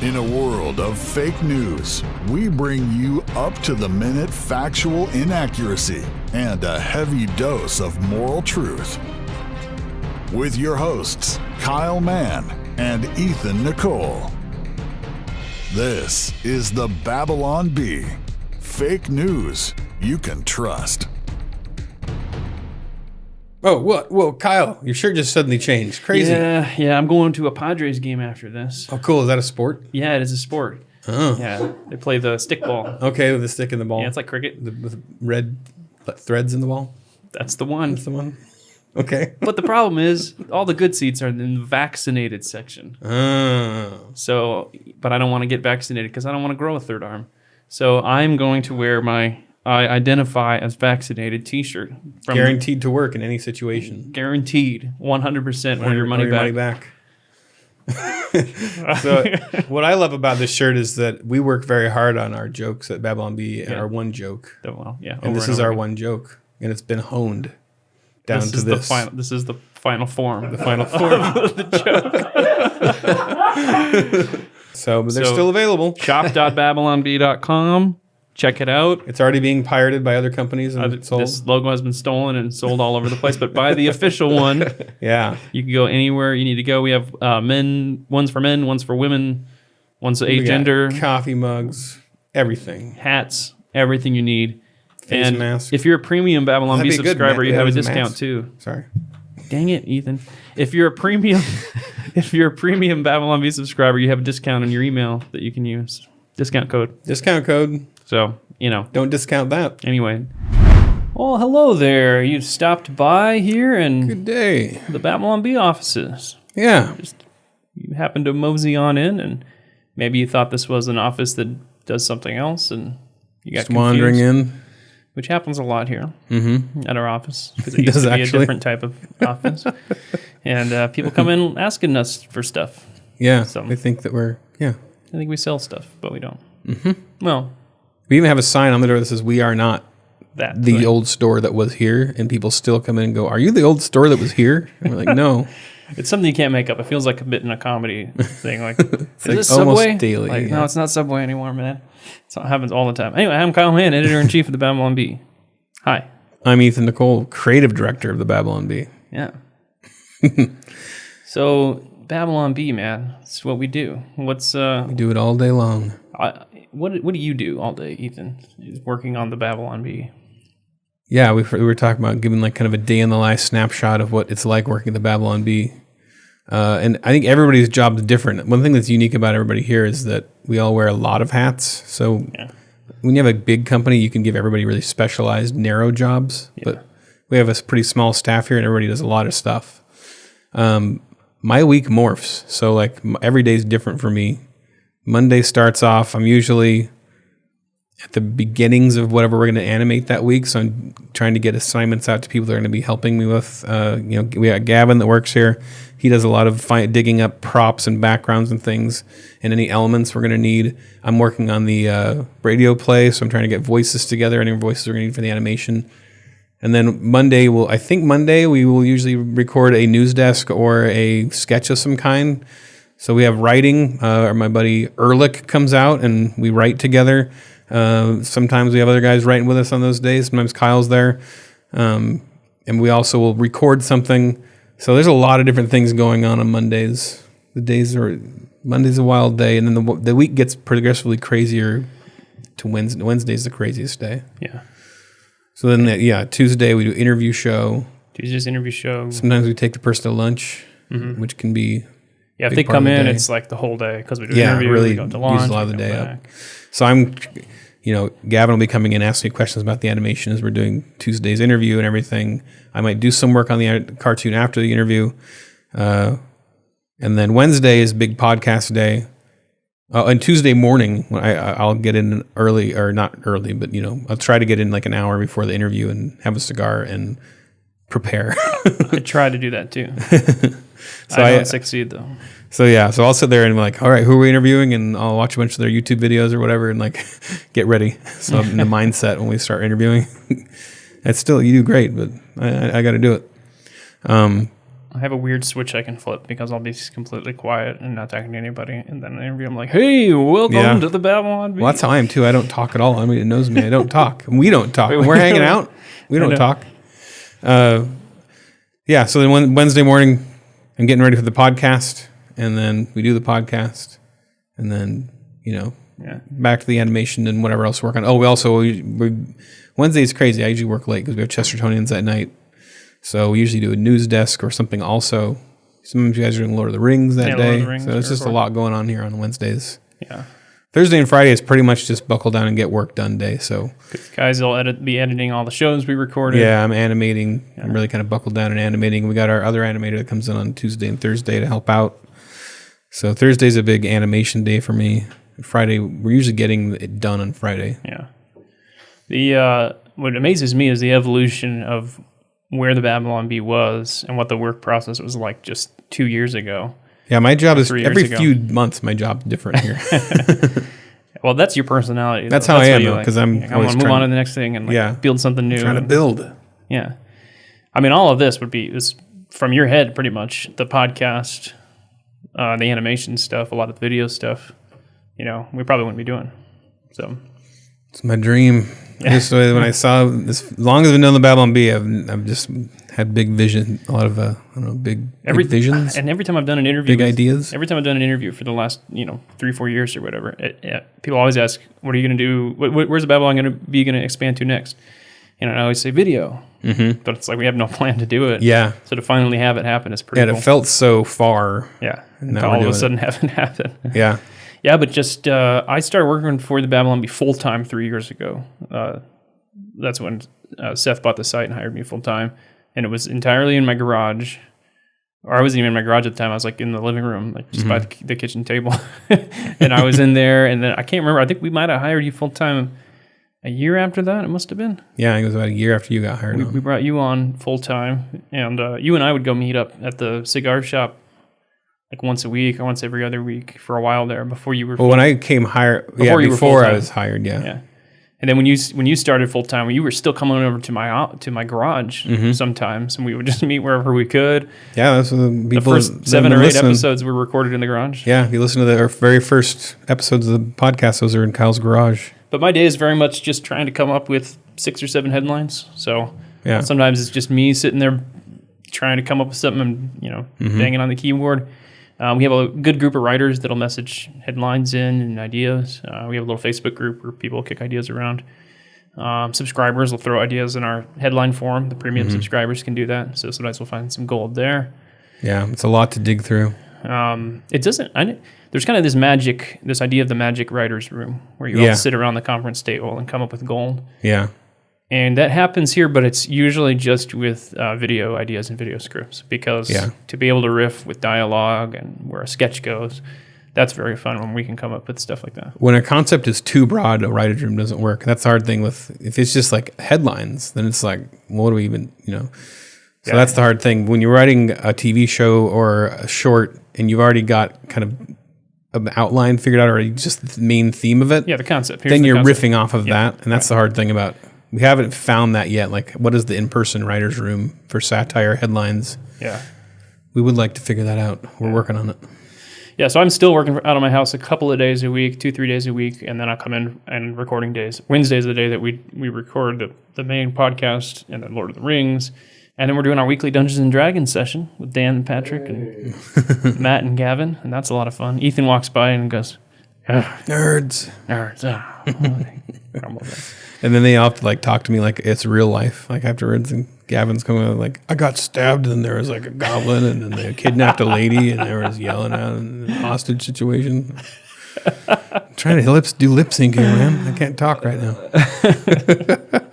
In a world of fake news, we bring you up-to-the-minute factual inaccuracy and a heavy dose of moral truth. With your hosts, Kyle Mann and Ethan Nicole. This is the Babylon Bee. Fake news you can trust. Oh, what? Whoa, Kyle, your shirt just suddenly changed. Crazy. Yeah, I'm going to a Padres game after this. Oh, cool. Is that a sport? Yeah, it is a sport. Oh. Yeah, they play the stick ball. Okay, with the stick in the ball. Yeah, it's like cricket. With red threads in the ball? That's the one. That's the one? Okay. But the problem is, all the good seats are in the vaccinated section. Oh. So, but I don't want to get vaccinated because I don't want to grow a third arm. So I'm going to wear my I identify as vaccinated t-shirt. Guaranteed to work in any situation. Guaranteed. 100% or your money back. So what I love about this shirt is that we work very hard on our jokes at Babylon Bee and our one joke. Well, yeah. And this is our one joke. And it's been honed down to this. This is the final form. The final form of the joke. So, but they're still available. Shop.babylonbee.com. Check it out. It's already being pirated by other companies and sold. This logo has been stolen and sold all over the place, but buy the official one. Yeah. You can go anywhere you need to go. We have one's for men, one's for women, one's agender. Coffee mugs, everything. Hats, everything you need. Face mask. If you're a premium Babylon Bee subscriber, you have a discount too. Sorry. Dang it, Ethan. If you're a premium Babylon Bee subscriber, you have a discount on your email that you can use. Discount code. So, don't discount that. Anyway. Well, hello there. You've stopped by here and good day. The Babylon Bee offices. Yeah. You happened to mosey on in, and maybe you thought this was an office that does something else, and you got just wandering in. Which happens a lot here at our office. Because it used to be actually. A different type of office. And people come in asking us for stuff. Yeah, so they think that I think we sell stuff, but we don't. Mm-hmm. Well. We even have a sign on the door that says, "We are not the old store that was here," and people still come in and go, "Are you the old store that was here?" And we're like, "No." It's something you can't make up. It feels like a bit in a comedy thing. Like, is this almost Subway? Daily. Like, no, it's not Subway anymore, man. It happens all the time. Anyway, I'm Kyle Mann, editor-in-chief of the Babylon Bee. Hi. I'm Ethan Nicole, creative director of the Babylon Bee. Yeah. So, Babylon Bee, man, that's what we do. We do it all day long. What do you do all day, Ethan? Is working on the Babylon Bee. Yeah, we were talking about giving like kind of a day in the life snapshot of what it's like working at the Babylon Bee. And I think everybody's job is different. One thing that's unique about everybody here is that we all wear a lot of hats. So when you have a big company, you can give everybody really specialized, narrow jobs. Yeah. But we have a pretty small staff here, and everybody does a lot of stuff. My week morphs. So like every day is different for me. Monday starts off, I'm usually at the beginnings of whatever we're going to animate that week. So I'm trying to get assignments out to people that are going to be helping me with, we got Gavin that works here. He does a lot of digging up props and backgrounds and things and any elements we're going to need. I'm working on the radio play. So I'm trying to get voices together, any voices we're going to need for the animation. And then Monday we will usually record a news desk or a sketch of some kind. So we have writing, my buddy Ehrlich comes out and we write together. Sometimes we have other guys writing with us on those days. Sometimes Kyle's there. And we also will record something. So there's a lot of different things going on Mondays. Monday's a wild day. And then the week gets progressively crazier to Wednesday. Wednesday's the craziest day. Yeah. So then, Tuesday we do interview show. Tuesday's interview show. Sometimes we take the person to lunch, which can be... Yeah, if they come in, it's like the whole day because we do interviews, really we go to lunch, use a lot of the day up. So Gavin will be coming in asking me questions about the animation as we're doing Tuesday's interview and everything. I might do some work on the cartoon after the interview. And then Wednesday is big podcast day. And Tuesday morning, I'll get in early, or not early, but I'll try to get in like an hour before the interview and have a cigar and prepare. I try to do that too. So I don't succeed though. So I'll sit there and be like, all right, who are we interviewing? And I'll watch a bunch of their YouTube videos or whatever and like get ready. So I'm in the mindset when we start interviewing. It's still, you do great, but I got to do it. have a weird switch I can flip because I'll be completely quiet and not talking to anybody. And then in the interview, I'm like, hey, welcome to the Babylon Bee. Well, that's how I am too. I don't talk at all. I mean, it knows me. I don't talk. We don't talk. When we're hanging out, we don't talk. Yeah, so then Wednesday morning, I'm getting ready for the podcast. And then we do the podcast. And then, back to the animation and whatever else we're working on. Oh, Wednesday is crazy. I usually work late because we have Chestertonians that night. So we usually do a news desk or something also. Some of you guys are doing Lord of the Rings that day. So there's just a lot going on here on Wednesdays. Yeah. Thursday and Friday is pretty much just buckle down and get work done day. So guys will be editing all the shows we recorded. Yeah, I'm animating. Yeah. I'm really kind of buckled down and animating. We got our other animator that comes in on Tuesday and Thursday to help out. So Thursday's a big animation day for me. Friday, we're usually getting it done on Friday. Yeah. What amazes me is the evolution of where the Babylon Bee was and what the work process was like just 2 years ago. Yeah, my job is every few months. My job's different here. Well, that's your personality. That's how I am, though, because I want to move on to the next thing and build something new. Trying to build. Yeah, I mean, all of this is from your head, pretty much. The podcast, the animation stuff, a lot of the video stuff. We probably wouldn't be doing. So it's my dream. Yeah. Just when I saw this, as long as I've known the Babylon Bee, I've just had big vision, a lot of big visions. And every time I've done an interview, big ideas. Every time I've done an interview for the last 3-4 years or whatever, people always ask, "What are you going to do? Where's the Babylon Bee going to expand to next?" And I always say video, but it's like we have no plan to do it. Yeah. So to finally have it happen is pretty. Yeah, cool. It felt so far. Yeah. And to all of a sudden have it happen. Yeah. Yeah, but just I started working for the Babylon Bee full time 3 years ago. That's when Seth bought the site and hired me full time, and it was entirely in my garage. Or I wasn't even in my garage at the time. I was like in the living room, like just by the kitchen table, and I was in there. And then I can't remember. I think we might have hired you full time a year after that. It must have been. Yeah, it was about a year after you got hired. We brought you on full time, and you and I would go meet up at the cigar shop. Like once a week or once every other week for a while there before you were. Well, when I came hired, before I was hired, yeah. And then when you started full time, you were still coming over to my garage sometimes, and we would just meet wherever we could. Yeah, that's the first 7 or 8 episodes were recorded in the garage. Yeah, if you listen to our very first episodes of the podcast, those are in Kyle's garage. But my day is very much just trying to come up with 6 or 7 headlines. So sometimes it's just me sitting there trying to come up with something and banging on the keyboard. We have a good group of writers that'll message headlines in and ideas. We have a little Facebook group where people kick ideas around. Subscribers will throw ideas in our headline forum. The premium subscribers can do that. So sometimes we'll find some gold there. Yeah, it's a lot to dig through. There's kind of this idea of the magic writer's room where you all sit around the conference table and come up with gold. Yeah. And that happens here, but it's usually just with video ideas and video scripts because to be able to riff with dialogue and where a sketch goes, that's very fun when we can come up with stuff like that. When a concept is too broad, a writer's room doesn't work. That's the hard thing if it's just like headlines, then it's like, what do we even, So that's the hard thing. When you're writing a TV show or a short and you've already got kind of an outline figured out or just the main theme of it. Yeah, the concept. Then you're riffing off of that, and that's the hard thing about. We haven't found that yet. Like, what is the in-person writer's room for satire headlines? Yeah. We would like to figure that out. We're working on it. Yeah, so I'm still working out of my house a couple of days a week, 2-3 days a week, and then I'll come in and recording days. Wednesday's the day that we record the main podcast and then Lord of the Rings. And then we're doing our weekly Dungeons and Dragons session with Dan and Patrick and Matt and Gavin, and that's a lot of fun. Ethan walks by and goes, Nerds. Oh. And then they all have to talk to me like it's real life. Like afterwards, and Gavin's coming out like, I got stabbed and there was like a goblin and then they kidnapped a lady and there was yelling out and a hostage situation. I'm trying to do lip sync here, man. I can't talk right now.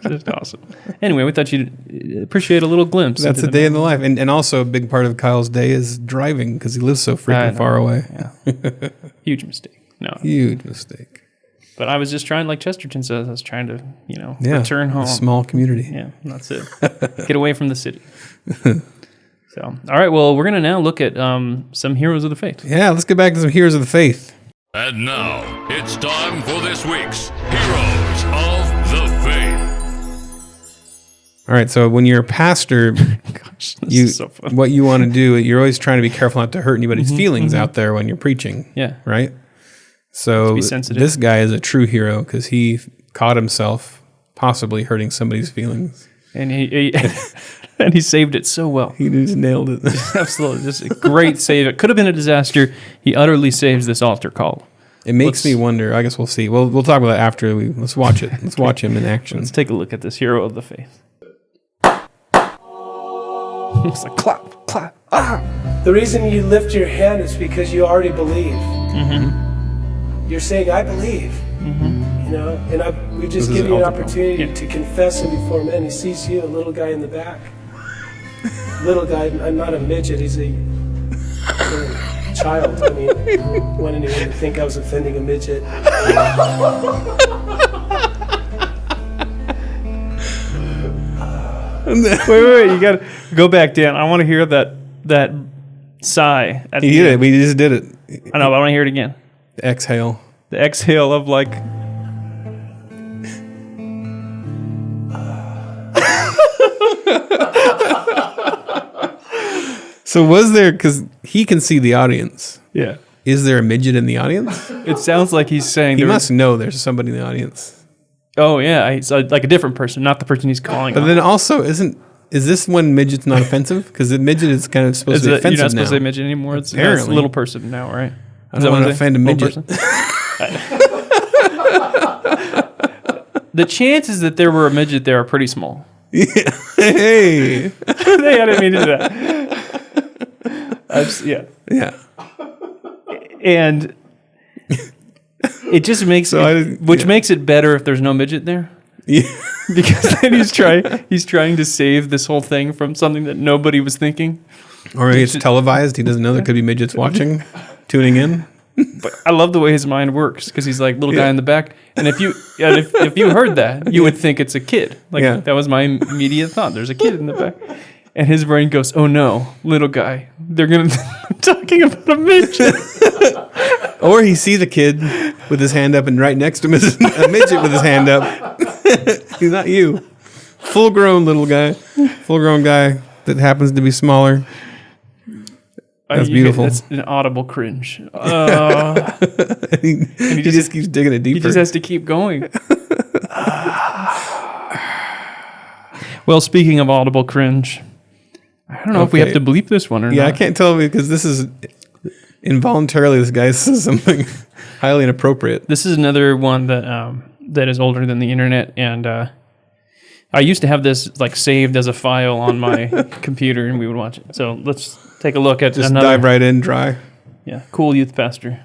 Just awesome. Anyway, we thought you'd appreciate a little glimpse. That's a day in the life. And also a big part of Kyle's day is driving because he lives so freaking far away. Yeah. Huge mistake. No. Huge mistake. But I was just trying, like Chesterton says, I was trying to, return home. A small community. Yeah, that's it. Get away from the city. So, all right, well, we're going to now look at some Heroes of the Faith. Yeah, let's get back to some Heroes of the Faith. And now, it's time for this week's Heroes of the Faith. All right, so when you're a pastor, Gosh, this is so fun. what you want to do, you're always trying to be careful not to hurt anybody's feelings out there when you're preaching. Yeah. Right? So be sensitive. this guy is a true hero because he caught himself possibly hurting somebody's feelings. And he and he saved it so well. He just nailed it. Absolutely. Just a great save. It could have been a disaster. He utterly saves this altar call. It makes me wonder. I guess we'll see. We'll talk about that after let's watch it. Let's watch him in action. Let's take a look at this hero of the faith. It's like clap, clap. The reason you lift your hand is because you already believe. You're saying, I believe. You know, and we've just given you an opportunity to confess him before men. He sees you, a little guy in the back. Little guy, I'm not a midget, he's a child. I mean, want anyone to think I was offending a midget. Wait, you gotta go back, Dan. I want to hear that sigh. He did it. We just did it. I know, but I want to hear it again. Exhale. The exhale of like. So was there, because he can see the audience. Yeah. Is there a midget in the audience? It sounds like he's saying He must know there's somebody in the audience. Oh yeah, he's like a different person, not the person he's calling. But then also, is this when midget's not offensive? Because the midget is kind of supposed to be offensive now. You're not supposed to say midget anymore. It's a little person now, right? I don't want to offend a midget. The chances that there were a midget there are pretty small. Yeah. Hey. I didn't mean to do that. Yeah. Yeah. And it just makes makes it better if there's no midget there. Yeah. Because then he's trying to save this whole thing from something that nobody was thinking. Or it's televised. He doesn't know there could be midgets watching, tuning in. But I love the way his mind works because he's like little guy in the back. And if you heard that, you would think it's a kid. That was my immediate thought. There's a kid in the back. And his brain goes, oh no, little guy. They're going to talking about a midget. Or he sees a kid with his hand up and right next to him is a midget with his hand up. He's not you. Full-grown little guy. Full-grown guy that happens to be smaller. That's beautiful. That's an audible cringe. He just keeps digging it deeper. He just has to keep going. Well, speaking of audible cringe, I don't know if we have to bleep this one or not. Yeah, I can't tell because this is involuntarily this guy says something highly inappropriate. This is another one that is older than the internet, and I used to have this like saved as a file on my computer, and we would watch it. So let's take a look at just dive right in, dry. Yeah, cool youth pastor.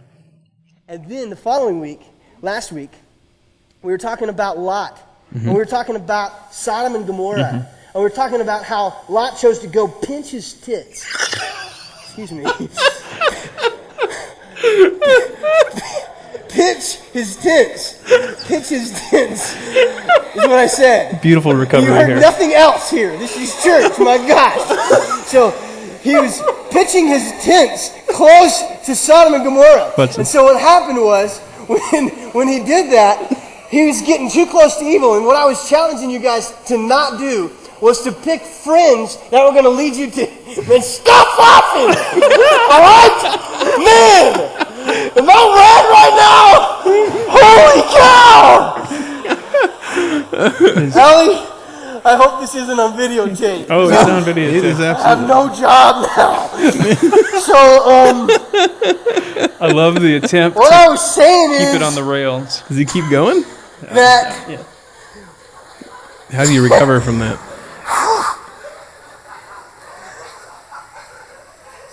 And then the following week, last week, we were talking about Lot. And we were talking about Sodom and Gomorrah. And we were talking about how Lot chose to go pinch his tits. Excuse me. Pinch his tits. Pinch his tits is what I said. Beautiful recovery you heard here. Nothing else here. This is church, my gosh. So he was pitching his tents close to Sodom and Gomorrah. And so what happened was, when he did that, he was getting too close to evil. And what I was challenging you guys to not do was to pick friends that were going to lead you to... Man, stop laughing! All right? Man! Am I red right now? Holy cow! Allie, I hope this isn't on videotape. Oh, it's on videotape. It is I absolutely. have no job now. So, I love the attempt what to I was saying keep is it on the rails. Does he keep going? that How do you recover from that?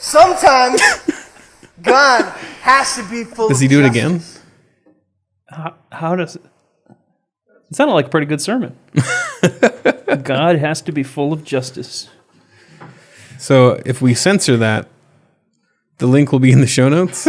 sometimes God has to be full Does of he do it justice. again? How does it? It sounded like a pretty good sermon. God has to be full of justice. So if we censor that, the link will be in the show notes.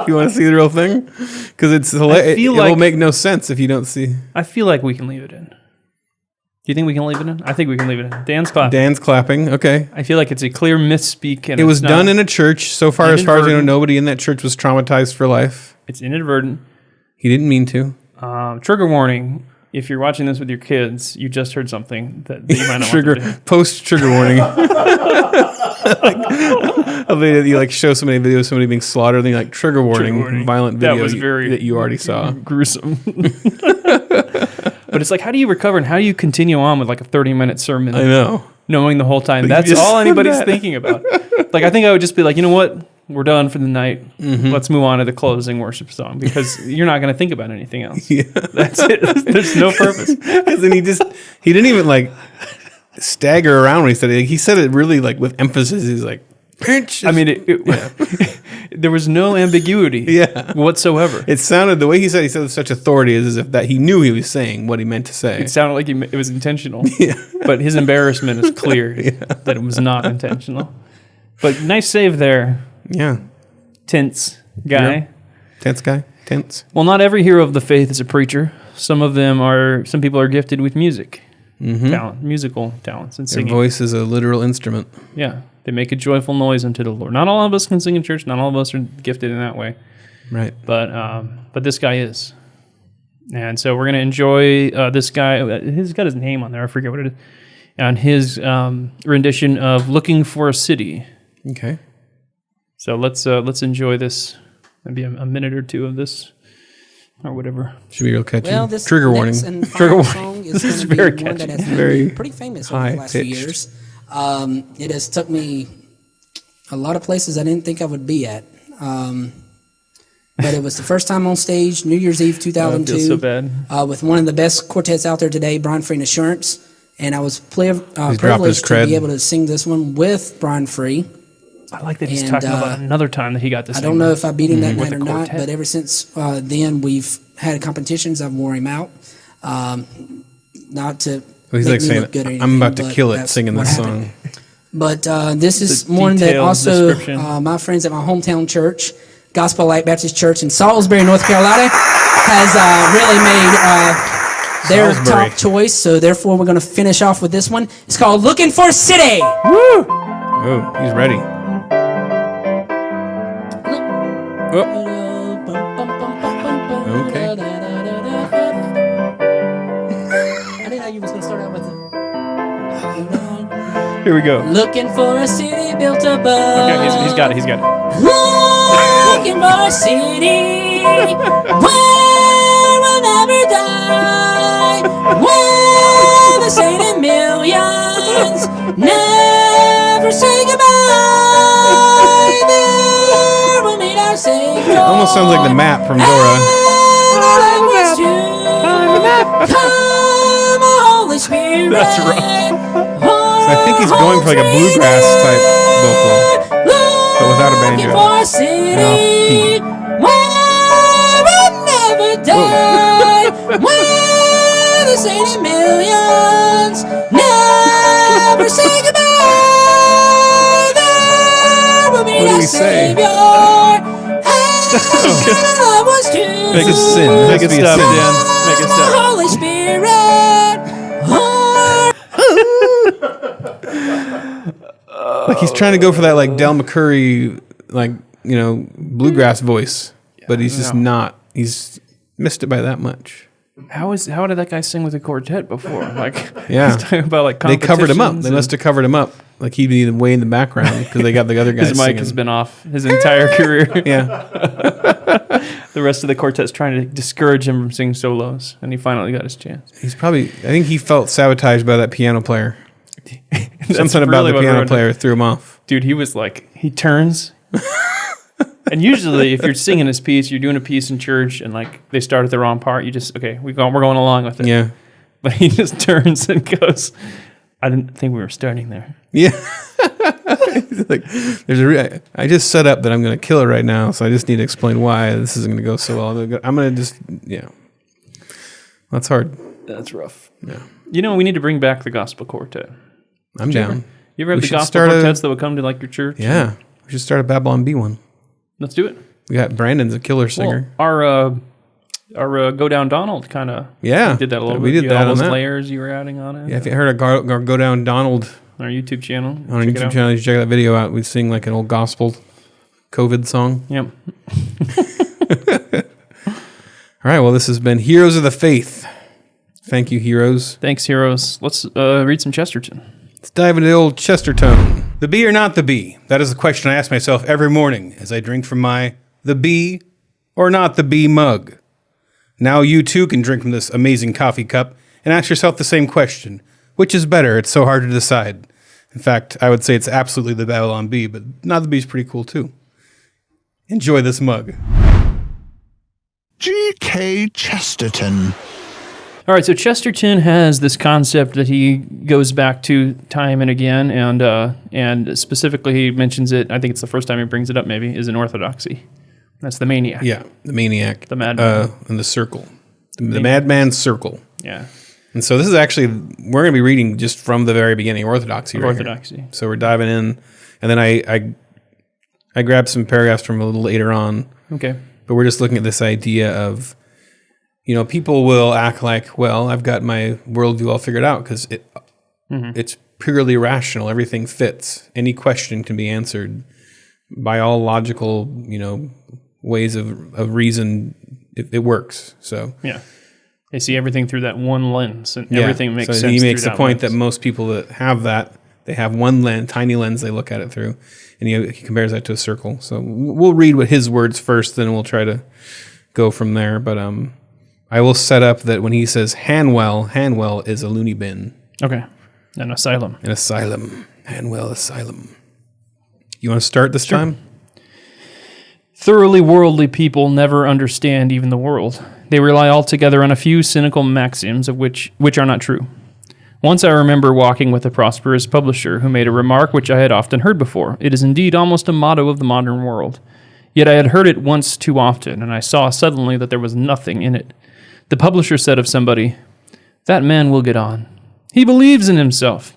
You want to see the real thing? Because it's hilarious. It will make no sense if you don't see. I feel like we can leave it in. Do you think we can leave it in? I think we can leave it in. Dan's clapping. Dan's clapping. Okay. I feel like it's a clear misspeak. And It was done in a church. So far as I know, Inadvertent. nobody in that church was traumatized for life. It's inadvertent. He didn't mean to. Trigger warning. if you're watching this with your kids, you just heard something that you might not want them to hear. Post trigger warning. You like show somebody a video of somebody being slaughtered, and you like trigger warning, violent video that was very that you already saw. Gruesome. But it's like, how do you recover and how do you continue on with like a 30-minute sermon? I know. Knowing the whole time that's all anybody's thinking about. Like, I think I would just be like, you know what? We're done for the night. Mm-hmm. Let's move on to the closing worship song because you're not going to think about anything else. Yeah. That's it. There's no purpose. Because then he didn't even like stagger around when he said it. He said it really like with emphasis. He's like, I mean, there was no ambiguity whatsoever. It sounded, the way he said with such authority is as if that he knew he was saying what he meant to say. It sounded like it was intentional. But his embarrassment is clear that it was not intentional. But nice save there. Yeah. Tense guy. Yeah. Tense guy. Tense. Well, not every hero of the faith is a preacher. Some people are gifted with music. Talent, musical talents and singing. Their voice is a literal instrument. Yeah. They make a joyful noise unto the Lord. Not all of us can sing in church. Not all of us are gifted in that way. Right. But this guy is. And so we're going to enjoy this guy. He's got his name on there. I forget what it is. And his rendition of Looking for a City. Okay. So let's enjoy this. Maybe a minute or two of this. Or whatever. Should be real catchy. Well, this trigger warning. Trigger warning. Song is This is going to very be one catchy. that has Very been pretty famous over the last few years. It has took me a lot of places I didn't think I would be at. But it was the first time on stage, New Year's Eve 2002. I feel so bad. With one of the best quartets out there today, Brian Free and Assurance. And I was privileged cred. to be able to sing this one with Brian Free. I like that he's talking about another time that he got this. I don't know if I beat him that with night or the not, quartet. but ever since then we've had competitions. I've wore him out. Not to He's make like me saying, look good or anything, I'm about to but kill it that's singing what this happened. song. But this is The one that detailed also description. my friends at my hometown church, Gospel Light Baptist Church in Salisbury, North Carolina, has really made their Salisbury. top choice. So therefore, we're going to finish off with this one. It's called "Looking for a City." Woo! Oh, he's ready. Oh. Okay. I didn't know you was going to start out with it. Here we go. Looking for a city built above. Okay, he's got it. He's got it. Looking for a city where we'll never die, where the saint and millions never say goodbye. There we'll meet our Savior. It almost sounds like the map from Dora. Come, Holy Spirit. That's rough. I think he's going for like a bluegrass type vocal, but without a banjo. For a city where we'll never die, where the sainted millions never say goodbye. There will be What do our we say? Savior. And love was to Make it sin. Make it stop, Dan. Make it stop. Holy Spirit. Like he's trying to go for that like Del McCurry, like, bluegrass voice, but he's just not. He's missed it by that much. How did that guy sing with a quartet before? Like, Yeah. he's talking about like They covered him up. They competitions must have covered him up. Like he'd be way in the background because they got the other guys His mic singing. has been off his entire career. Yeah. The rest of the quartet's trying to discourage him from singing solos, and he finally got his chance. He's probably, I think he felt sabotaged by that piano player. Something about really the what piano ruined it. player threw him off. Dude, he was like, he turns. And usually, if you're singing this piece, you're doing a piece in church, and like they start at the wrong part, you just, okay, we're going along with it. Yeah. But he just turns and goes, I didn't think we were starting there. Yeah. He's like, I just set up that I'm going to kill it right now, so I just need to explain why this isn't going to go so well. I'm going to just, That's hard. That's rough. Yeah. We need to bring back the gospel quartet. I'm down. You ever have We the should gospel start quartets that would come to like your church? Yeah. We should start a Babylon B one. Let's do it. We got Brandon's a killer singer. Well, our Go Down Donald kind of did that a little we bit. did You had that all on those that. layers you were adding on it. Yeah, if you heard our Go Down Donald On our YouTube channel. on our YouTube channel, you should check that video out. We sing like an old gospel COVID song. Yep. All right, well, this has been Heroes of the Faith. Thank you, heroes. Thanks, heroes. Let's read some Chesterton. Let's dive into the old Chesterton. The bee or not the bee? That is the question I ask myself every morning as I drink from my the bee or not the bee mug. Now you too can drink from this amazing coffee cup and ask yourself the same question. Which is better? It's so hard to decide. In fact, I would say it's absolutely the Babylon Bee, but not the Bee's pretty cool too. Enjoy this mug. G.K. Chesterton. All right, so Chesterton has this concept that he goes back to time and again, and specifically he mentions it, I think it's the first time he brings it up maybe, is in Orthodoxy. That's the Maniac. Yeah, the Maniac. The Madman. And the Circle. The Madman's Circle. Yeah. And so this is actually, we're going to be reading just from the very beginning, Orthodoxy. Orthodoxy. Here. So we're diving in, and then I grabbed some paragraphs from a little later on. Okay. But we're just looking at this idea of, people will act like, well, I've got my worldview all figured out because it's purely rational. Everything fits. Any question can be answered by all logical, ways of reason. It works. So yeah, they see everything through that one lens, and everything makes sense. He makes the point that most people that have that, they have one lens, tiny lens they look at it through, and he compares that to a circle. So we'll read what his words first, then we'll try to go from there. But I will set up that when he says Hanwell is a loony bin. Okay, an asylum. An asylum. Hanwell Asylum. You want to start this time? Thoroughly worldly people never understand even the world. They rely altogether on a few cynical maxims of which are not true. Once I remember walking with a prosperous publisher who made a remark which I had often heard before. It is indeed almost a motto of the modern world. Yet I had heard it once too often, and I saw suddenly that there was nothing in it. The publisher said of somebody, "That man will get on. He believes in himself."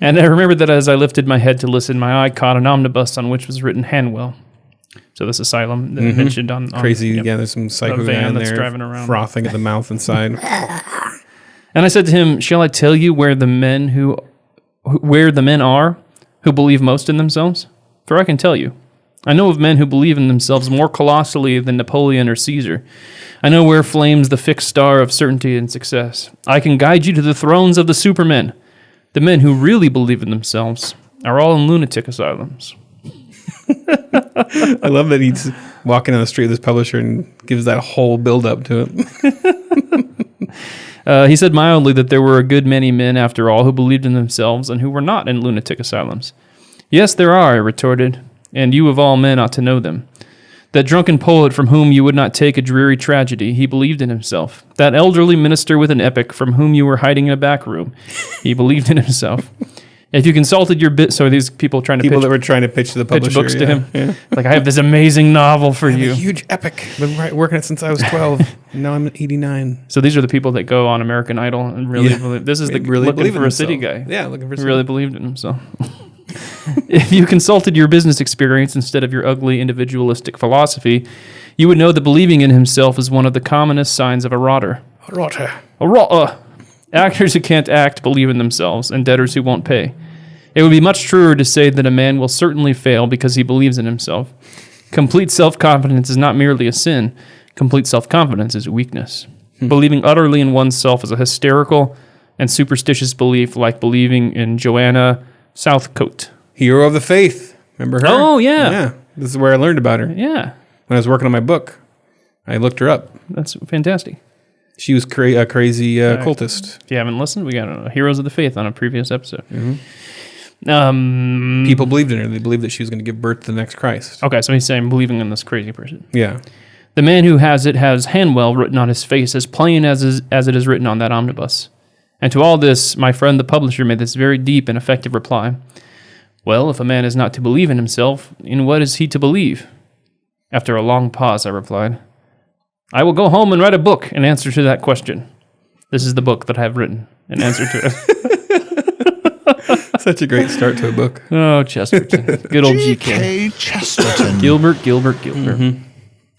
And I remembered that as I lifted my head to listen, my eye caught an omnibus on which was written Hanwell. So this asylum that I mentioned on crazy. Yeah, there's some psycho guy in there driving around, frothing at the mouth inside. And I said to him, "Shall I tell you where the men are who believe most in themselves? For I can tell you. I know of men who believe in themselves more colossally than Napoleon or Caesar. I know where flames the fixed star of certainty and success. I can guide you to the thrones of the supermen. The men who really believe in themselves are all in lunatic asylums." I love that he's walking on the street with his publisher and gives that whole build-up to it. He said mildly that there were a good many men, after all, who believed in themselves and who were not in lunatic asylums. "Yes, there are," I retorted, "and you of all men ought to know them. That drunken poet from whom you would not take a dreary tragedy, he believed in himself. That elderly minister with an epic from whom you were hiding in a back room, he believed in himself. If you consulted your so these people that were trying to pitch to the publisher, pitch books to him, like, I have this amazing novel for you, a huge epic. Been working it since I was 12. And now I'm 89. So these are the people that go on American Idol and really believe. This is the really looking for a city guy. Yeah, looking for a city. Really believed in himself. If you consulted your business experience instead of your ugly individualistic philosophy, you would know that believing in himself is one of the commonest signs of a rotter. A rotter. A rotter. Actors who can't act believe in themselves, and debtors who won't pay. It would be much truer to say that a man will certainly fail because he believes in himself. Complete self-confidence is not merely a sin. Complete self-confidence is a weakness. Believing utterly in oneself is a hysterical and superstitious belief, like believing in Joanna Southcote. Hero of the faith. Remember her? Oh, yeah. Yeah. This is where I learned about her. Yeah. When I was working on my book, I looked her up. That's fantastic. She was a crazy cultist. If you haven't listened, we got Heroes of the Faith on a previous episode. Mm-hmm. People believed in her. They believed that she was going to give birth to the next Christ. Okay, so he's saying believing in this crazy person. Yeah. The man who has it has Hanwell written on his face, as plain as it is written on that omnibus. And to all this, my friend the publisher made this very deep and effective reply. Well, if a man is not to believe in himself, in what is he to believe? After a long pause, I replied, I will go home and write a book in answer to that question. This is the book that I have written in answer to it. Such a great start to a book. Oh, Chesterton. Good old G.K. Chesterton. Gilbert. Mm-hmm.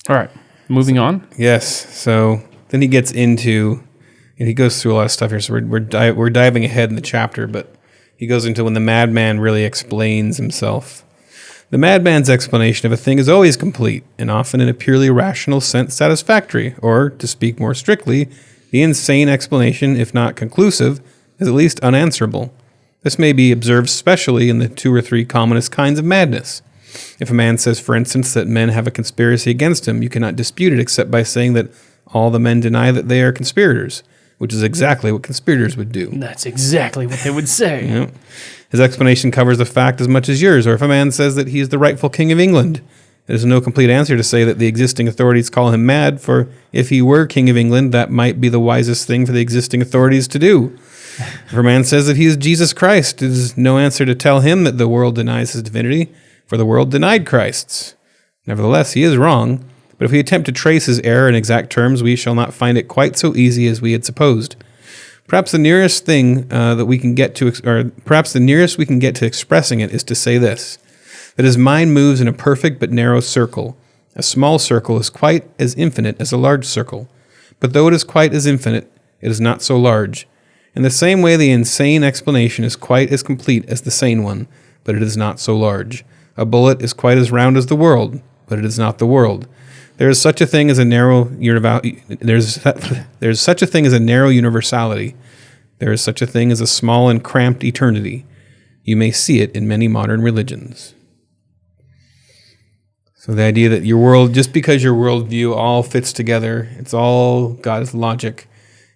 All right, moving on. Yes, so then he gets into, he goes through a lot of stuff here, so we're diving ahead in the chapter, but he goes into when the madman really explains himself. The madman's explanation of a thing is always complete, and often in a purely rational sense satisfactory, or, to speak more strictly, The insane explanation, if not conclusive, is at least unanswerable. This may be observed especially in the 2 or 3 commonest kinds of madness. If a man says, for instance, that men have a conspiracy against him, you cannot dispute it except by saying that all the men deny that they are conspirators, which is exactly what conspirators would do. That's exactly what they would say. Yep. His explanation covers the fact as much as yours. Or if a man says that he is the rightful king of England, it is no complete answer to say that the existing authorities call him mad, for if he were king of England, that might be the wisest thing for the existing authorities to do. If a man says that he is Jesus Christ, it is no answer to tell him that the world denies his divinity, for the world denied Christ's. Nevertheless, he is wrong, but if we attempt to trace his error in exact terms, we shall not find it quite so easy as we had supposed. Perhaps the nearest thing we can get to expressing it is to say this, that his mind moves in a perfect but narrow circle. A small circle is quite as infinite as a large circle, but though it is quite as infinite, it is not so large. In the same way, the insane explanation is quite as complete as the sane one, but it is not so large. A bullet is quite as round as the world, but it is not the world. There is such a thing as a narrow universality. There is such a thing as a thing as a small and cramped eternity. You may see it in many modern religions. So the idea that your world, just because your worldview all fits together, it's all God's logic,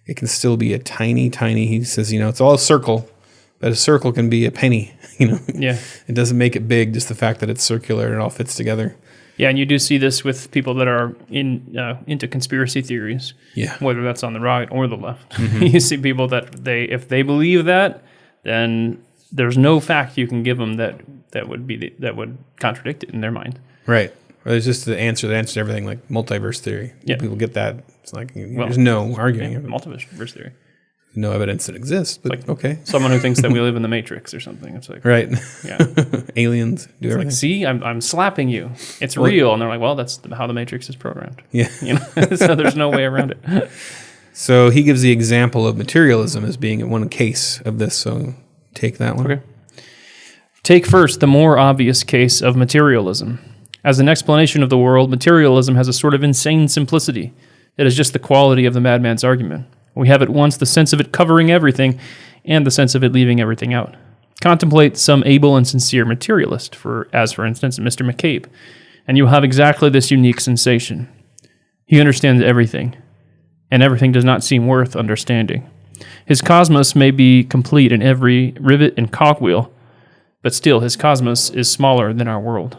it can still be a tiny, he says, it's all a circle, but a circle can be a penny, Yeah. It doesn't make it big, just the fact that it's circular and it all fits together. Yeah, and you do see this with people that are into conspiracy theories. Yeah. Whether that's on the right or the left. Mm-hmm. You see people that if they believe that, then there's no fact you can give them that would contradict it in their mind. Right. Or there's just the answer to everything, like multiverse theory. Yeah. People get that. It's like there's no arguing. Multiverse theory. No evidence that exists, but like okay. Someone who thinks that we live in the Matrix or something. It's like right. Yeah. Aliens do it's everything. like, see, I'm slapping you. It's real, and they're like, well, that's how the Matrix is programmed. Yeah. So there's no way around it. So he gives the example of materialism as being one case of this. So take that one. Okay. Take first the more obvious case of materialism. As an explanation of the world, materialism has a sort of insane simplicity. It is just the quality of the madman's argument. We have at once the sense of it covering everything and the sense of it leaving everything out. Contemplate some able and sincere materialist, as for instance, Mr. McCabe, and you will have exactly this unique sensation. He understands everything, and everything does not seem worth understanding. His cosmos may be complete in every rivet and cogwheel, but still his cosmos is smaller than our world.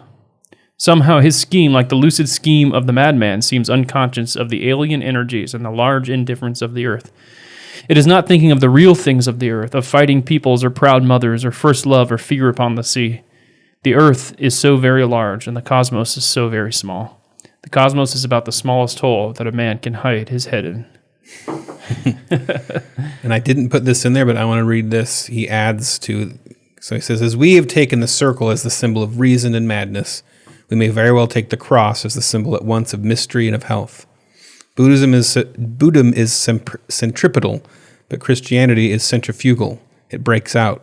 Somehow his scheme, like the lucid scheme of the madman, seems unconscious of the alien energies and the large indifference of the earth. It is not thinking of the real things of the earth, of fighting peoples or proud mothers or first love or fear upon the sea. The earth is so very large and the cosmos is so very small. The cosmos is about the smallest hole that a man can hide his head in. And I didn't put this in there, but I want to read this. He adds to, so he says, as we have taken the circle as the symbol of reason and madness, we may very well take the cross as the symbol at once of mystery and of health. Buddhism is centripetal, but Christianity is centrifugal. It breaks out.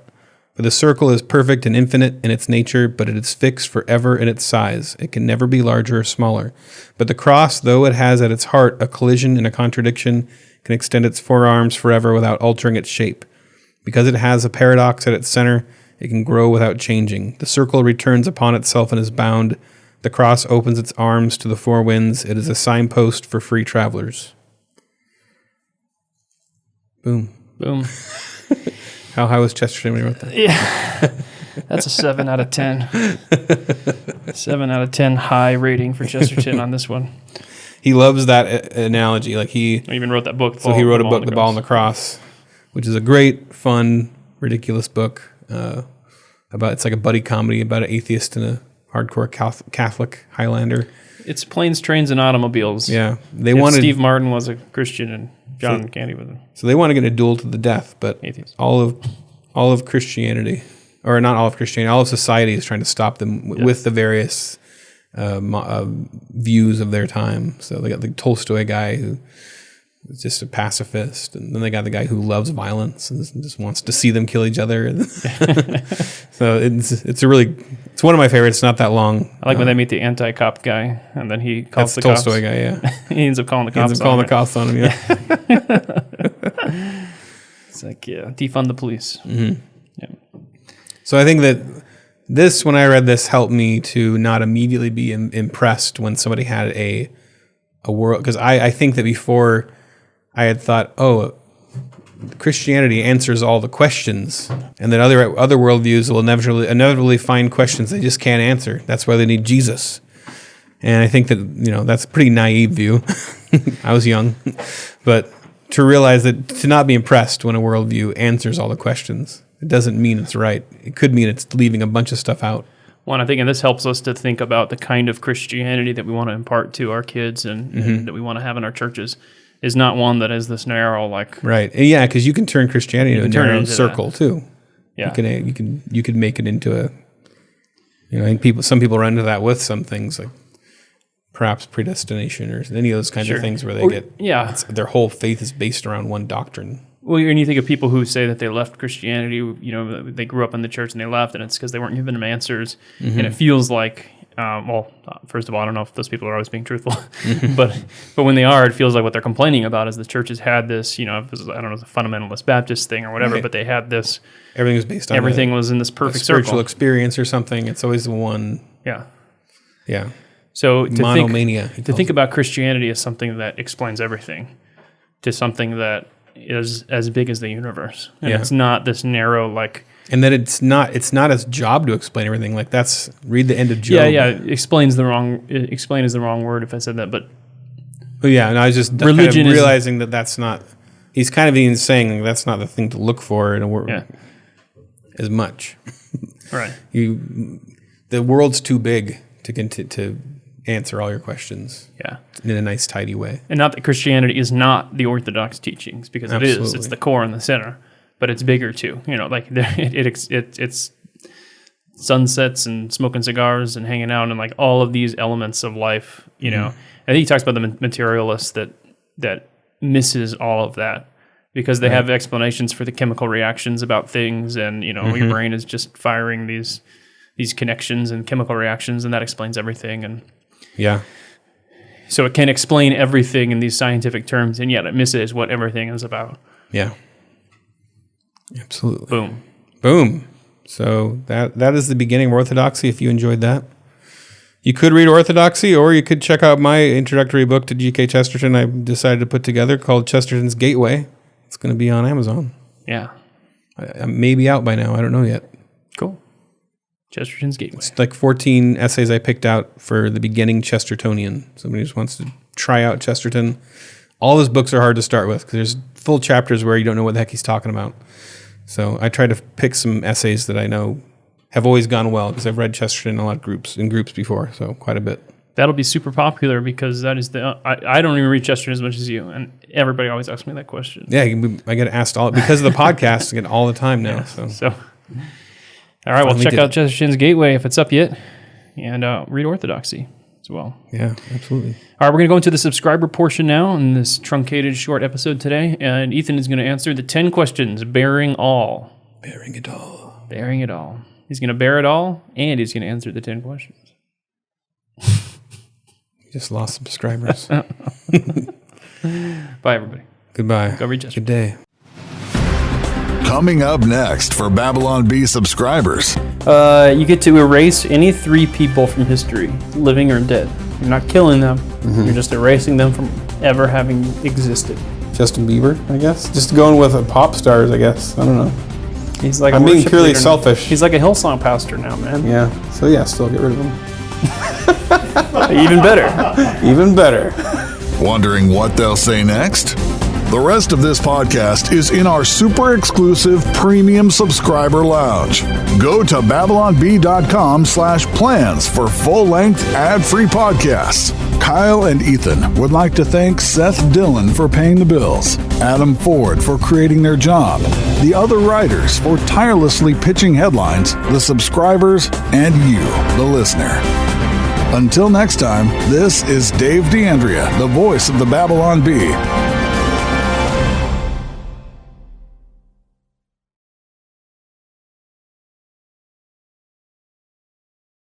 For the circle is perfect and infinite in its nature, but it is fixed forever in its size. It can never be larger or smaller. But the cross, though it has at its heart a collision and a contradiction, can extend its forearms forever without altering its shape. Because it has a paradox at its center, it can grow without changing. The circle returns upon itself and is bound. The cross opens its arms to the four winds. It is a signpost for free travelers. Boom. Boom. How high was Chesterton when he wrote that? Yeah. That's a 7 out of 10. 7 out of 10 high rating for Chesterton on this one. He loves that analogy. Like he even wrote that book. So he wrote a book, The Ball and the Cross, which is a great, fun, ridiculous book about, it's like a buddy comedy about an atheist and a hardcore Catholic Highlander. It's planes, trains, and automobiles. Yeah. Steve Martin was a Christian and John Candy was a... So they want to get a duel to the death, but atheist. all of Christianity, or not all of Christianity, all of society is trying to stop them with the various views of their time. So they got the Tolstoy guy who is just a pacifist, and then they got the guy who loves violence and just wants to see them kill each other. So it's It's one of my favorites. It's not that long. I like when they meet the anti-cop guy, and then he calls the cops. Tolstoy guy, yeah. He ends up calling the cops. On him, yeah. It's like, defund the police. Mm-hmm. Yeah. So I think that this, when I read this, helped me to not immediately be impressed when somebody had a world, because I think that before I had thought, Christianity answers all the questions, and that other worldviews will inevitably find questions they just can't answer. That's why they need Jesus. And I think that that's a pretty naive view. I was young, but to realize that to not be impressed when a worldview answers all the questions, it doesn't mean it's right. It could mean it's leaving a bunch of stuff out. Well, and I think, and this helps us to think about the kind of Christianity that we want to impart to our kids and that we want to have in our churches. Is not one that is this narrow, like right, yeah, because you can turn Christianity into a narrow circle too. Yeah, you could make it into a. I think some people run into that with some things like perhaps predestination or any of those kinds of things where they their whole faith is based around one doctrine. Well, and you think of people who say that they left Christianity, they grew up in the church and they left, and it's because they weren't given them answers, and it feels like. First of all, I don't know if those people are always being truthful, but when they are, it feels like what they're complaining about is the churches had this, I don't know, the fundamentalist Baptist thing or whatever, but they had this. Everything was based on everything was in this perfect spiritual circle. experience or something. It's always the one. Yeah. Yeah. So monomania. To think about Christianity as something that explains everything, to something that is as big as the universe, and it's not this narrow like. And that it's not its job to explain everything. Like read the end of Job. Yeah. Explain is the wrong word if I said that, but. And I was just religion kind of realizing that's not. He's kind of even saying that's not the thing to look for in a world as much. Right. The world's too big to answer all your questions. Yeah. In a nice, tidy way. And not that Christianity is not the Orthodox teachings, because it is. It's the core and the center. But it's bigger too, like it's sunsets and smoking cigars and hanging out and like all of these elements of life. I think he talks about the materialist that misses all of that because they have explanations for the chemical reactions about things, and your brain is just firing these connections and chemical reactions, and that explains everything. And so it can explain everything in these scientific terms, and yet it misses what everything is about. Yeah. Absolutely. Boom. So that is the beginning of Orthodoxy. If you enjoyed that, you could read Orthodoxy, or you could check out my introductory book to G.K. Chesterton I decided to put together called Chesterton's Gateway. It's going to be on Amazon. Yeah. I may be out by now. I don't know yet. Cool. Chesterton's Gateway. It's like 14 essays I picked out for the beginning Chestertonian. Somebody just wants to try out Chesterton. All his books are hard to start with because there's full chapters where you don't know what the heck he's talking about. So I try to pick some essays that I know have always gone well because I've read Chesterton in a lot of groups before, so quite a bit. That'll be super popular because that is I don't even read Chesterton as much as you, and everybody always asks me that question. Yeah, I get asked all because of the podcast. I get all the time now. So all right, well, check out Chesterton's Gateway if it's up yet, and read Orthodoxy as well. Yeah, absolutely. All right, we're going to go into the subscriber portion now in this truncated short episode today, and Ethan is going to answer the 10 questions, bearing all. Bearing it all. Bearing it all. He's going to bear it all, and he's going to answer the 10 questions. You just lost subscribers. Bye, everybody. Goodbye. Go read Chesterton. Good day. Coming up next for Babylon Bee subscribers. You get to erase any 3 people from history, living or dead. You're not killing them. Mm-hmm. You're just erasing them from ever having existed. Justin Bieber, I guess. Just going with a pop stars, I guess. I don't know. He's like I'm being purely selfish. He's like a Hillsong pastor now, man. Yeah. So yeah, still get rid of him. Even better. Even better. Wondering what they'll say next? The rest of this podcast is in our super exclusive premium subscriber lounge. Go to babylonbee.com/plans for full-length ad-free podcasts. Kyle and Ethan would like to thank Seth Dillon for paying the bills, Adam Ford for creating their job, the other writers for tirelessly pitching headlines, the subscribers, and you, the listener. Until next time, this is Dave D'Andrea, the voice of the Babylon Bee.